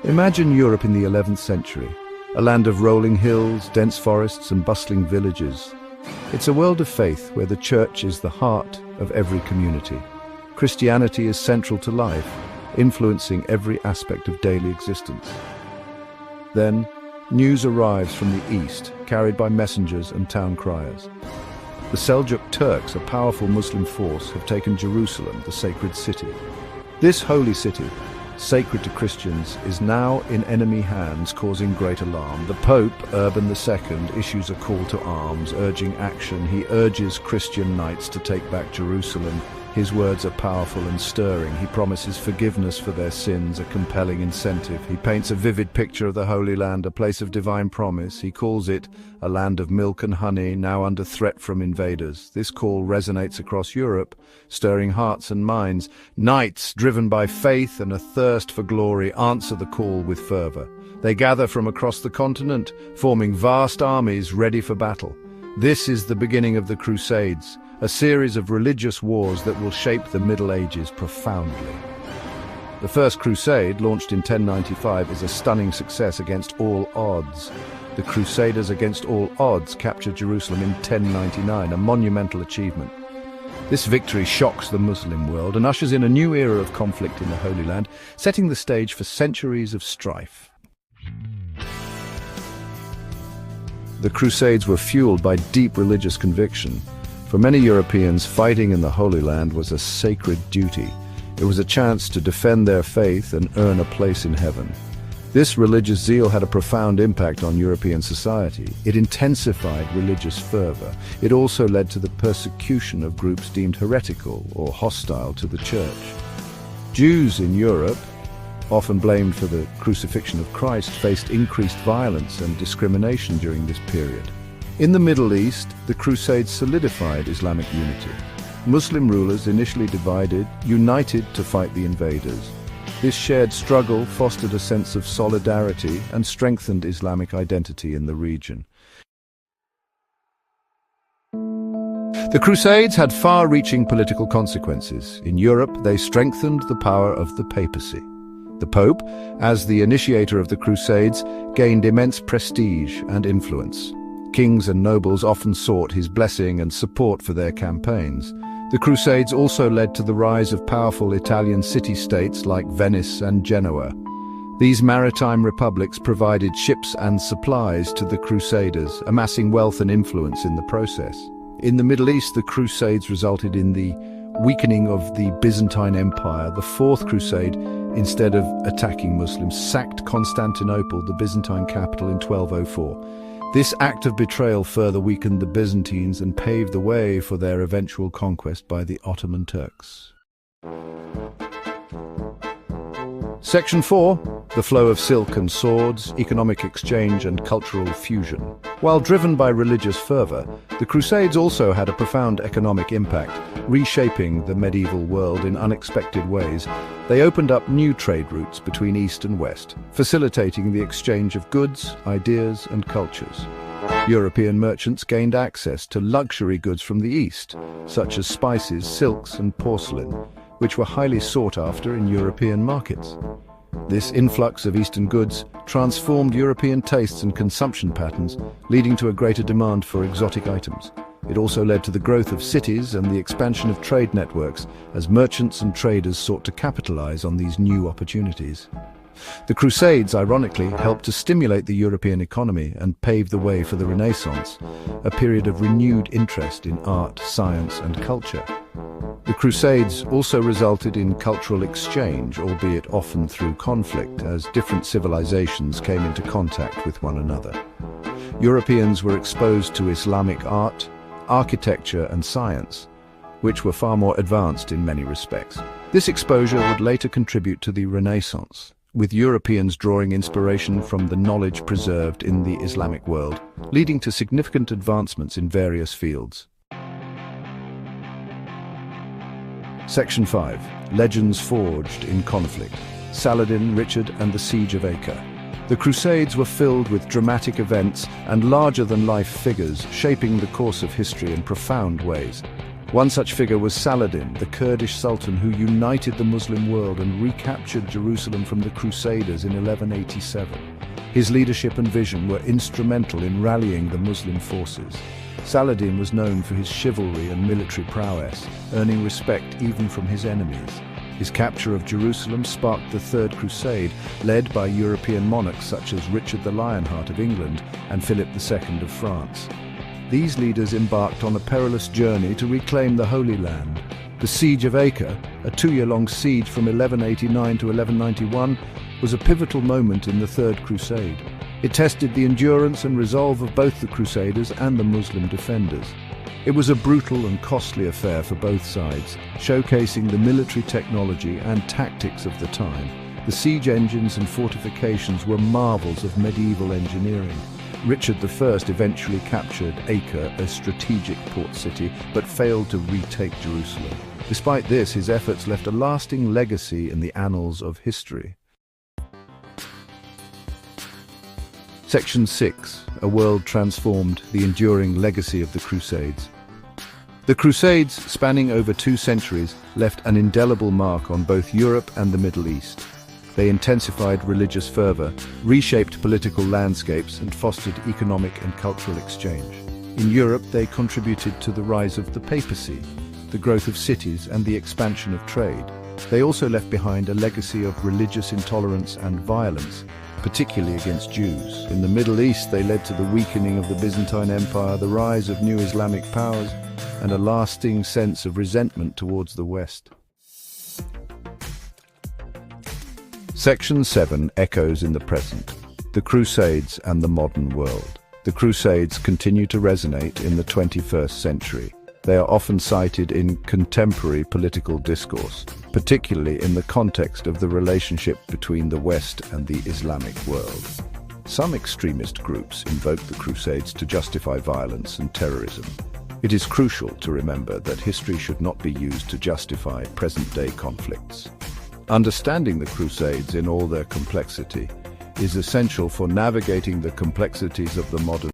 Imagine Europe in the 11th century, a land of rolling hills, dense forests and bustling villages. It's a world of faith where the church is the heart of every community. Christianity is central to life, influencing every aspect of daily existence. Then, news arrives from the east, carried by messengers and town criers. The Seljuk Turks, a powerful Muslim force, have taken Jerusalem, the sacred city. This holy city, sacred to Christians, is now in enemy hands, causing great alarm. The Pope, Urban II, issues a call to arms, urging action. He urges Christian knights to take back Jerusalem. His words are powerful and stirring. He promises forgiveness for their sins, a compelling incentive. He paints a vivid picture of the Holy Land, a place of divine promise. He calls it a land of milk and honey, now under threat from invaders. This call resonates across Europe, stirring hearts and minds. Knights, driven by faith and a thirst for glory, answer the call with fervor. They gather from across the continent, forming vast armies ready for battle. This is the beginning of the Crusades, a series of religious wars that will shape the Middle Ages profoundly. The First Crusade, launched in 1095, is a stunning success against all odds. The Crusaders against all odds captured Jerusalem in 1099, a monumental achievement. This victory shocks the Muslim world and ushers in a new era of conflict in the Holy Land, setting the stage for centuries of strife. The Crusades were fueled by deep religious conviction. For many Europeans, fighting in the Holy Land was a sacred duty. It was a chance to defend their faith and earn a place in heaven. This religious zeal had a profound impact on European society. It intensified religious fervor. It also led to the persecution of groups deemed heretical or hostile to the church. Jews in Europe, often blamed for the crucifixion of Christ, faced increased violence and discrimination during this period. In the Middle East, the Crusades solidified Islamic unity. Muslim rulers, initially divided, united to fight the invaders. This shared struggle fostered a sense of solidarity and strengthened Islamic identity in the region. The Crusades had far-reaching political consequences. In Europe, they strengthened the power of the papacy. The Pope, as the initiator of the Crusades, gained immense prestige and influence. Kings and nobles often sought his blessing and support for their campaigns. The Crusades also led to the rise of powerful Italian city-states like Venice and Genoa. These maritime republics provided ships and supplies to the Crusaders, amassing wealth and influence in the process. In the Middle East, the Crusades resulted in the weakening of the Byzantine Empire. The Fourth Crusade, instead of attacking Muslims, sacked Constantinople, the Byzantine capital, in 1204. This act of betrayal further weakened the Byzantines and paved the way for their eventual conquest by the Ottoman Turks. Section 4. The flow of silk and swords, economic exchange and cultural fusion. While driven by religious fervor, the Crusades also had a profound economic impact, reshaping the medieval world in unexpected ways. They opened up new trade routes between East and West, facilitating the exchange of goods, ideas and cultures. European merchants gained access to luxury goods from the East, such as spices, silks and porcelain, which were highly sought after in European markets. This influx of Eastern goods transformed European tastes and consumption patterns, leading to a greater demand for exotic items. It also led to the growth of cities and the expansion of trade networks, as merchants and traders sought to capitalize on these new opportunities. The Crusades, ironically, helped to stimulate the European economy and pave the way for the Renaissance, a period of renewed interest in art, science and culture. The Crusades also resulted in cultural exchange, albeit often through conflict, as different civilizations came into contact with one another. Europeans were exposed to Islamic art, architecture and science, which were far more advanced in many respects. This exposure would later contribute to the Renaissance, with Europeans drawing inspiration from the knowledge preserved in the Islamic world, leading to significant advancements in various fields. Section 5. Legends forged in conflict. Saladin, Richard and the Siege of Acre. The Crusades were filled with dramatic events and larger-than-life figures, shaping the course of history in profound ways. One such figure was Saladin, the Kurdish sultan who united the Muslim world and recaptured Jerusalem from the Crusaders in 1187. His leadership and vision were instrumental in rallying the Muslim forces. Saladin was known for his chivalry and military prowess, earning respect even from his enemies. His capture of Jerusalem sparked the Third Crusade, led by European monarchs such as Richard the Lionheart of England and Philip II of France. These leaders embarked on a perilous journey to reclaim the Holy Land. The Siege of Acre, a 2-year-long siege from 1189 to 1191, was a pivotal moment in the Third Crusade. It tested the endurance and resolve of both the Crusaders and the Muslim defenders. It was a brutal and costly affair for both sides, showcasing the military technology and tactics of the time. The siege engines and fortifications were marvels of medieval engineering. Richard I eventually captured Acre, a strategic port city, but failed to retake Jerusalem. Despite this, his efforts left a lasting legacy in the annals of history. Section 6. A world transformed, the enduring legacy of the Crusades. The Crusades, spanning over 2 centuries, left an indelible mark on both Europe and the Middle East. They intensified religious fervor, reshaped political landscapes, and fostered economic and cultural exchange. In Europe, they contributed to the rise of the papacy, the growth of cities, and the expansion of trade. They also left behind a legacy of religious intolerance and violence, particularly against Jews. In the Middle East, they led to the weakening of the Byzantine Empire, the rise of new Islamic powers, and a lasting sense of resentment towards the West. Section 7. Echoes in the present. The Crusades and the modern world. The Crusades continue to resonate in the 21st century. They are often cited in contemporary political discourse, particularly in the context of the relationship between the West and the Islamic world. Some extremist groups invoke the Crusades to justify violence and terrorism. It is crucial to remember that history should not be used to justify present-day conflicts. Understanding the Crusades in all their complexity is essential for navigating the complexities of the modern